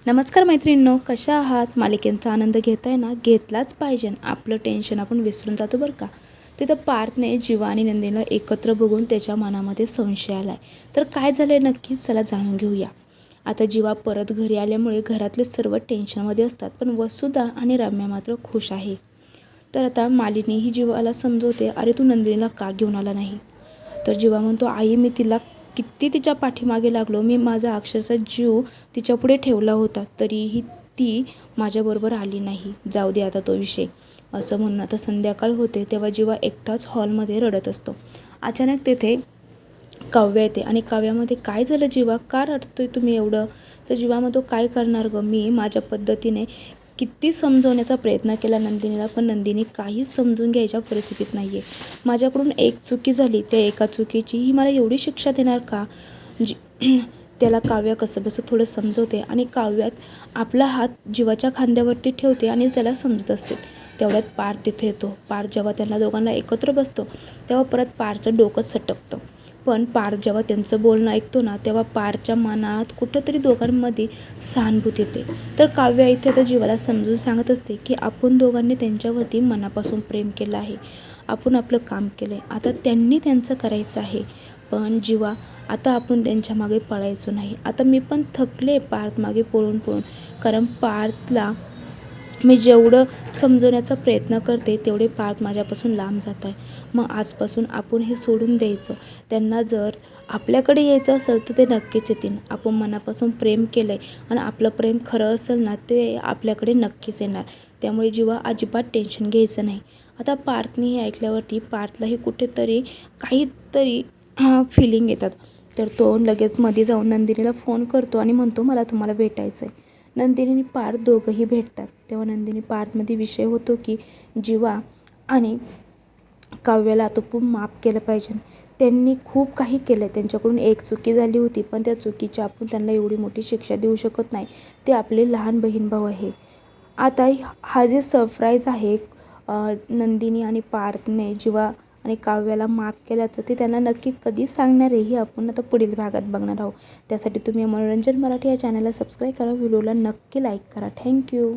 नमस्कार मैत्रिणींनो, कशा आहात? मालिकेचा आनंद घेताय ना? घेतलाच पाहिजे. आपलं टेन्शन आपण विसरून जातो बरं का. तिथं पार्थने जीवा आणि नंदिनीला एकत्र बघून त्याच्या मनामध्ये संशय आला आहे. तर काय झालं आहे नक्की? चला जाणून घेऊया. आता जीवा परत घरी आल्यामुळे घरातले सर्व टेन्शनमध्ये असतात, पण वसुधा आणि रम्या मात्र खुश आहे. तर आता मालिनी ही जीवाला समजवते, अरे तू नंदिनीला का घेऊन आला नाही? तर जीवा म्हणतो, आई मी तिला किती तिच्या पाठीमागे लागलो, मी माझा अक्षरशः जीव तिच्यापुढे ठेवला होता, तरीही ती माझ्याबरोबर आली नाही. जाऊ दे आता तो विषय. असं म्हणून आता संध्याकाळ होते तेव्हा जीवा एकटाच हॉलमध्ये रडत असतो. अचानक तेथे काव्या येते आणि काव्यामध्ये काय झालं जीवा, का रडतोय तुम्ही एवढं? तर जीवा म्हणतो, काय करणार गं, मी माझ्या पद्धतीने किती समजवण्याचा प्रयत्न केला नंदिनीला, पण नंदिनी काहीच समजून घ्यायच्या परिस्थितीत नाही आहे. माझ्याकडून एक चुकी झाली, त्या एका चुकीची ही मला एवढी शिक्षा देणार का? त्याला काव्या कसंबसं थोडं समजवते आणि काव्यात आपला हात जीवाच्या खांद्यावरती ठेवते आणि त्याला समजत असते. तेवढ्यात पार्थ तिथे येतो. पार्थ जेव्हा त्यांना दोघांना एकत्र बसतो तेव्हा परत पार्थचं डोकं सटकतं. पण पार्थ जेव्हा त्यांचं बोलणं ऐकतो ना, तेव्हा पार्थच्या मनात कुठंतरी दोघांमध्ये सहानुभूती येते. तर काव्या इथे आता जीवाला समजून सांगत असते की आपण दोघांनी त्यांच्यावरती मनापासून प्रेम केलं आहे, आपण आपलं काम केलं आहे, आता त्यांनी त्यांचं करायचं आहे. पण जीवा, आता आपण त्यांच्या मागे पळायचो नाही. आता मी पण थकले पार्थ मागे पळून पळून, कारण पार्थला मी जेवढं समजवण्याचा प्रयत्न करते तेवढे पार्थ माझ्यापासून लांब जात आहे. मग आजपासून आपण हे सोडून द्यायचं. त्यांना जर आपल्याकडे यायचं असेल तर ते नक्कीच येतील. आपण मनापासून प्रेम केलं आहे आणि आपलं प्रेम खरं असेल ना, ते आपल्याकडे नक्कीच येणार. त्यामुळे जीवा अजिबात टेन्शन घ्यायचं नाही. आता पार्थने हे ऐकल्यावरती पार्थलाही कुठेतरी काहीतरी फिलिंग येतात. तर तो लगेच मध्ये जाऊन नंदिनीला फोन करतो आणि म्हणतो, मला तुम्हाला भेटायचं आहे. नंदिनी आणि पार्थ दोघंही भेटतात. तेव्हा नंदिनी पार्थमध्ये विषय होतो की जीवा आणि काव्याला तो माफ केलं पाहिजे. त्यांनी खूप काही केलं आहे, त्यांच्याकडून एक चुकी झाली होती, पण त्या चुकीची आपण त्यांना एवढी मोठी शिक्षा देऊ शकत नाही. ते आपले लहान बहीण भाऊ आहे. आता हा जे सरप्राईज आहे नंदिनी आणि पार्थने जीवा आणि काव्याला माफ केल्याचं, ते त्यांना नक्की कधी सांगणार आहे हे आपण आता पुढील भागात बघणार आहोत. त्यासाठी तुम्ही मनोरंजन मराठी या चॅनलला सबस्क्राईब करा, व्हिडिओला नक्की लाईक करा. थँक्यू.